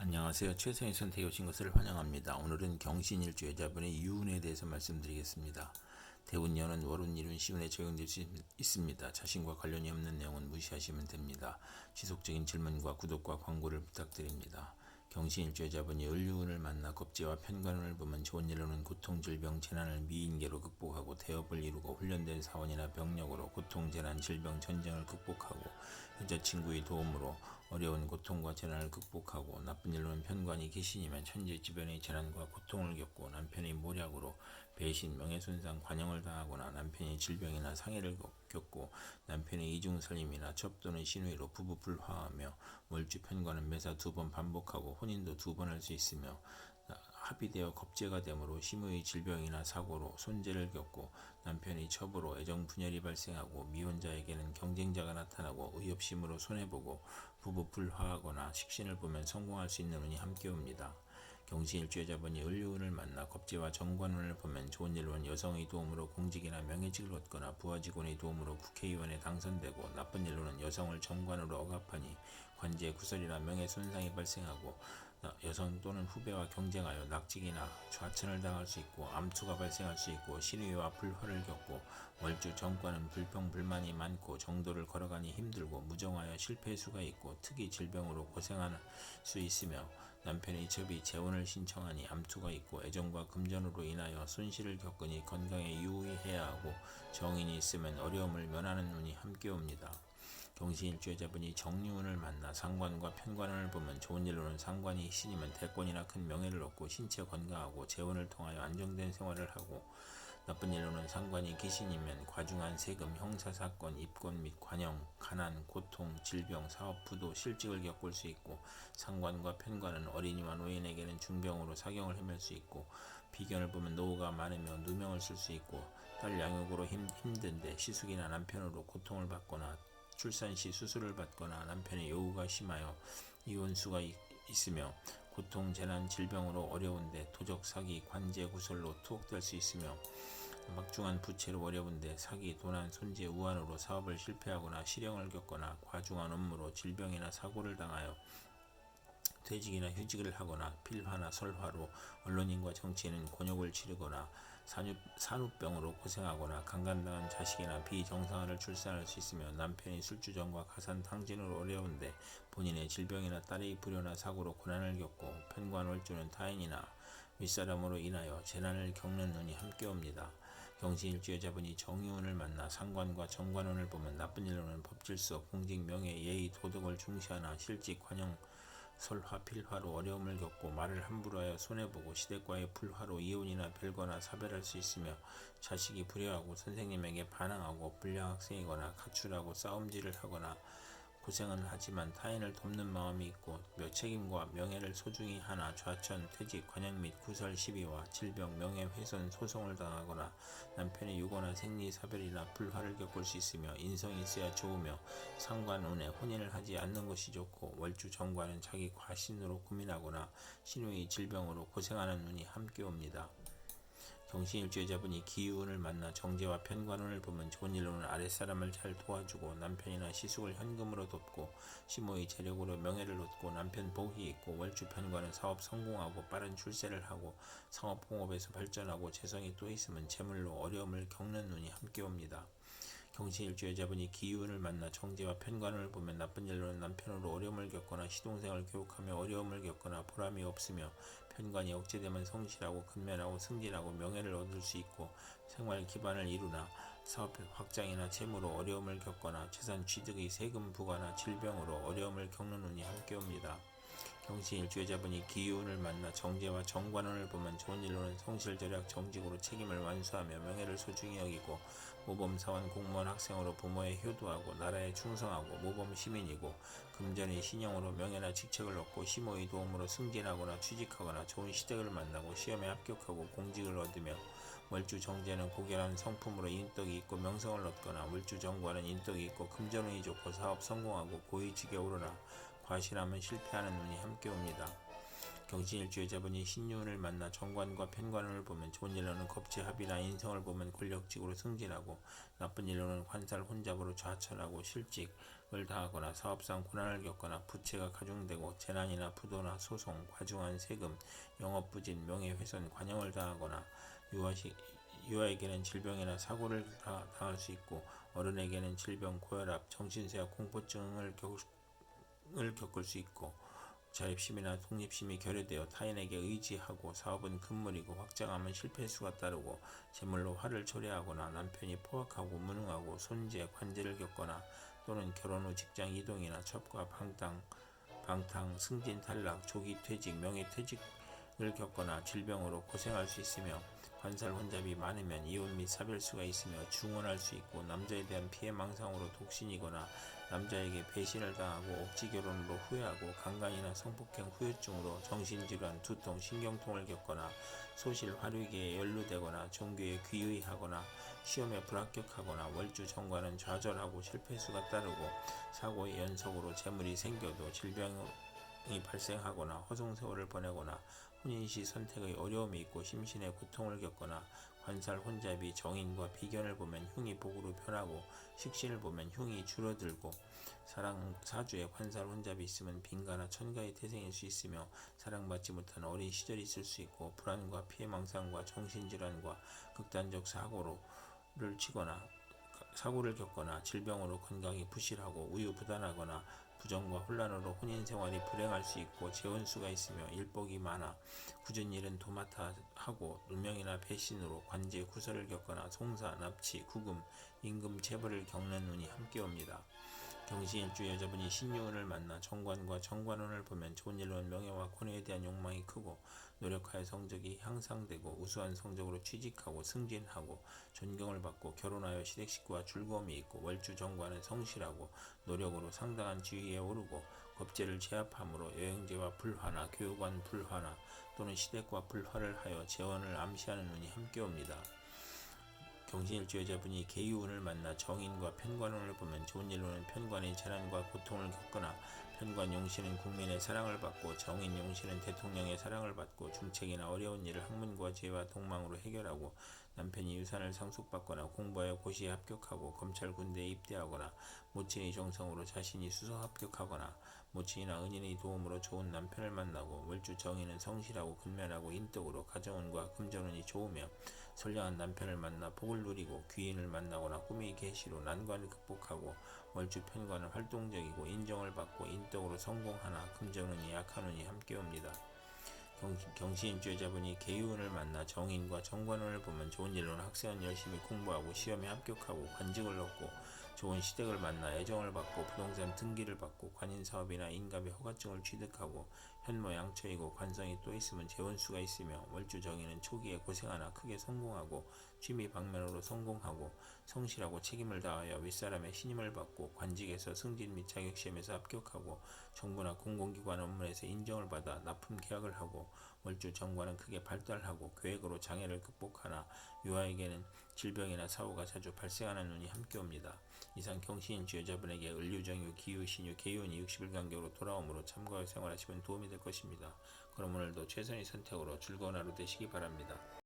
안녕하세요. 최선의 선택에 오신 것을 환영합니다. 오늘은 경신일주 여자분의 유운에 대해서 말씀드리겠습니다. 대운년은 월운, 일운, 시운에 적용될 수 있습니다. 자신과 관련이 없는 내용은 무시하시면 됩니다. 지속적인 질문과 구독과 광고를 부탁드립니다. 경신일주 여자분이 을유운을 만나 겁재와 편관운을 보면 좋은 일로는 고통, 질병, 재난을 미인계로 극복하고 대업을 이루고 훈련된 사원이나 병력으로 고통, 재난, 질병, 전쟁을 극복하고 여자친구의 도움으로 어려운 고통과 재난을 극복하고 나쁜 일로는 편관이 귀신이면 천재지변의 재난과 고통을 겪고 남편의 모략으로 배신, 명예손상, 관용을 당하거나 남편이 질병이나 상해를 겪고 남편의 이중살림이나 첩 또는 신우이로 부부 불화하며 월주 편관은 매사 2번 반복하고 혼인도 2번 할 수 있으며 합의되어 겁재가 되므로 심의 질병이나 사고로 손재를 겪고 남편의 첩으로 애정 분열이 발생하고 미혼자에게는 경쟁자가 나타나고 의협심으로 손해보고 부부 불화하거나 식신을 보면 성공할 수 있는 운이 함께 옵니다. 경신일주 여자분이 을유운을 만나 겁재와 정관운을 보면 좋은 일로는 여성의 도움으로 공직이나 명예직을 얻거나 부하직원의 도움으로 국회의원에 당선되고 나쁜 일로는 여성을 정관으로 억압하니 관제, 구설이나 명예손상이 발생하고 여성 또는 후배와 경쟁하여 낙직이나 좌천을 당할 수 있고 암투가 발생할 수 있고 신의와 불화를 겪고 월주 정관은 불평불만이 많고 정도를 걸어가니 힘들고 무정하여 실패수가 있고 특이 질병으로 고생할 수 있으며 남편의 첩이 재혼을 신청하니 암투가 있고 애정과 금전으로 인하여 손실을 겪으니 건강에 유의해야 하고 정인이 있으면 어려움을 면하는 운이 함께 옵니다. 경신일주 여자분이 정유운을 만나 상관과 편관운을 보면 좋은 일로는 상관이 신이면 대권이나 큰 명예를 얻고 신체 건강하고 재혼을 통하여 안정된 생활을 하고 나쁜 일로는 상관이 귀신이면 과중한 세금, 형사사건, 입건 및 관영, 가난, 고통, 질병, 사업 부도, 실직을 겪을 수 있고 상관과 편관은 어린이와 노인에게는 중병으로 사경을 헤맬 수 있고 비견을 보면 노후가 많으며 누명을 쓸 수 있고 딸 양육으로 힘든데 시숙이나 남편으로 고통을 받거나 출산 시 수술을 받거나 남편의 요구가 심하여 이혼수가 있으며 고통, 재난, 질병으로 어려운데 도적, 사기, 관제, 구설로 투옥될 수 있으며 막중한 부채로 어려운데 사기, 도난, 손재, 우환으로 사업을 실패하거나 실형을 겪거나 과중한 업무로 질병이나 사고를 당하여 퇴직이나 휴직을 하거나 필화나 설화로 언론인과 정치인은 곤욕을 치르거나 산후병으로 고생하거나 강간당한 자식이나 비정상아를 출산할 수 있으며 남편이 술주정과 가산탕진으로 어려운데 본인의 질병이나 딸의 불효나 사고로 고난을 겪고 편관월주는 타인이나 윗사람으로 인하여 재난을 겪는 운이 함께 옵니다. 경신일주 여자분이 정유운을 만나 상관과 정관운을 보면 나쁜 일로는 법질서, 공직, 명예, 예의, 도덕을 중시하나 실직, 관용, 설화, 필화로 어려움을 겪고 말을 함부로 하여 손해보고 시댁과의 불화로 이혼이나 별거나 사별할 수 있으며 자식이 불효하고 선생님에게 반항하고 불량 학생이거나 가출하고 싸움질을 하거나 고생은 하지만 타인을 돕는 마음이 있고 책임과 명예를 소중히 하나 좌천, 퇴직, 관역 및 구설 시비와 질병, 명예훼손, 소송을 당하거나 남편의 유고나 생리사별이나 불화를 겪을 수 있으며 인성이 있어야 좋으며 상관운에 혼인을 하지 않는 것이 좋고 월주 정관은 자기 과신으로 고민하거나 신우의 질병으로 고생하는 운이 함께 옵니다. 경신일주 여자분이 기운을 만나 정제와 편관운을 보면 좋은 일로는 아랫사람을 잘 도와주고 남편이나 시숙을 현금으로 돕고 시모의 재력으로 명예를 얻고 남편 복이 있고 월주 편관은 사업 성공하고 빠른 출세를 하고 상업공업에서 발전하고 재성이 또 있으면 재물로 어려움을 겪는 운이 함께 옵니다. 경신일주 여자분이 기운을 만나 정제와 편관을 보면 나쁜 일로는 남편으로 어려움을 겪거나 시동생을 교육하며 어려움을 겪거나 보람이 없으며 편관이 억제되면 성실하고 근면하고 승진하고 명예를 얻을 수 있고 생활 기반을 이루나 사업 확장이나 재무로 어려움을 겪거나 재산 취득의 세금 부과나 질병으로 어려움을 겪는 운이 함께 옵니다. 경신일주 여자분이 기운을 만나 정제와 정관운을 보면 좋은 일로는 성실절약 정직으로 책임을 완수하며 명예를 소중히 여기고 모범사원 공무원 학생으로 부모에 효도하고 나라에 충성하고 모범 시민이고 금전의 신용으로 명예나 직책을 얻고 시모의 도움으로 승진하거나 취직하거나 좋은 시댁을 만나고 시험에 합격하고 공직을 얻으며 월주 정제는 고결한 성품으로 인덕이 있고 명성을 얻거나 월주 정관은 인덕이 있고 금전운이 좋고 사업 성공하고 고위직에 오르나 과신하면 실패하는 운이 함께 옵니다. 경신일주 여자분이 신유운을 만나 정관과 편관운을 보면 좋은 일로는 겁재합이나 인성을 보면 권력직으로 승진하고 나쁜 일로는 관살 혼잡으로 좌천하고 실직을 당하거나 사업상 고난을 겪거나 부채가 가중되고 재난이나 부도나 소송, 과중한 세금, 영업부진, 명예훼손, 관용을 당하거나 유아에게는 질병이나 사고를 당할 수 있고 어른에게는 질병, 고혈압, 정신쇠약, 공포증을 겪을 수 있고 자립심이나 독립심이 결여되어 타인에게 의지하고 사업은 금물이고 확장하면 실패수가 따르고 재물로 화를 초래하거나 남편이 포악하고 무능하고 손재, 관제를 겪거나 또는 결혼 후 직장 이동이나 첩과 방탕, 승진 탈락, 조기 퇴직, 명예퇴직을 겪거나 질병으로 고생할 수 있으며 관살 혼잡이 많으면 이혼 및 사별수가 있으며 중혼할 수 있고 남자에 대한 피해망상으로 독신이거나 남자에게 배신을 당하고 억지 결혼으로 후회하고 강간이나 성폭행 후유증으로 정신질환, 두통, 신경통을 겪거나 소실, 화류계에 연루되거나 종교에 귀의하거나 시험에 불합격하거나 월주 정관은 좌절하고 실패수가 따르고 사고의 연속으로 재물이 생겨도 질병이 발생하거나 허송세월을 보내거나 혼인시 선택의 어려움이 있고 심신의 고통을 겪거나 관살 혼잡이 정인과 비견을 보면 흉이 복으로 변하고 식신을 보면 흉이 줄어들고 사주에 관살 혼잡이 있으면 빈가나 천가의 태생일 수 있으며 사랑받지 못한 어린 시절이 있을 수 있고 불안과 피해망상과 정신질환과 극단적 사고를 겪거나 질병으로 건강이 부실하고 우유부단하거나 부정과 혼란으로 혼인생활이 불행할 수 있고 재혼수가 있으며 일복이 많아 굳은 일은 도맡아 하고 누명이나 배신으로 관제 구설을 겪거나 송사, 납치, 구금, 임금, 체벌을 겪는 운이 함께 옵니다. 경신일주 여자분이 신유운을 만나 정관과 정관운을 보면 좋은 일로는 명예와 권위에 대한 욕망이 크고 노력하여 성적이 향상되고 우수한 성적으로 취직하고 승진하고 존경을 받고 결혼하여 시댁식구와 즐거움이 있고 월주 정관은 성실하고 노력으로 상당한 지위에 오르고 겁재를 제압함으로 여행제와 불화나 교육관 불화나 또는 시댁과 불화를 하여 재혼을 암시하는 운이 함께 옵니다. 경신일주 여자분이 계유운을 만나 정인과 편관운을 보면 좋은 일로는 편관이 재난과 고통을 겪거나 편관 용신은 국민의 사랑을 받고 정인 용신은 대통령의 사랑을 받고 중책이나 어려운 일을 학문과 지혜와 동망으로 해결하고 남편이 유산을 상속받거나 공부하여 고시에 합격하고 검찰 군대에 입대하거나 모친의 정성으로 자신이 수석 합격하거나 모친이나 은인의 도움으로 좋은 남편을 만나고 월주 정인은 성실하고 근면하고 인덕으로 가정운과 금전운이 좋으며 선량한 남편을 만나 복을 누리고 귀인을 만나거나 꿈의 계시로 난관을 극복하고 월주 편관은 활동적이고 인정을 받고 인덕으로 성공하나 금전운이 약한 운이 함께 옵니다. 경신일주 여자분이 계유운을 만나 정인과 정관운을 보면 좋은 일로는 학생은 열심히 공부하고 시험에 합격하고 관직을 얻고 좋은 시댁을 만나 애정을 받고 부동산 등기를 받고 관인사업이나 인감의 허가증을 취득하고 현모양처이고 관성이 또 있으면 재혼수가 있으며 월주 정인은 초기에 고생하나 크게 성공하고 취미 방면으로 성공하고 성실하고 책임을 다하여 윗사람의 신임을 받고 관직에서 승진 및 자격시험에서 합격하고 정부나 공공기관 업무에서 인정을 받아 납품 계약을 하고 월주 정관은 크게 발달하고 계획으로 장애를 극복하나 유아에게는 질병이나 사고가 자주 발생하는 운이 함께 옵니다. 이상 경신일주 여자분에게 을유정유, 기유, 신유, 계유운이 60일 간격으로 돌아오므로 참고하여 생활하시면 도움이 될 것입니다. 그럼 오늘도 최선의 선택으로 즐거운 하루 되시기 바랍니다.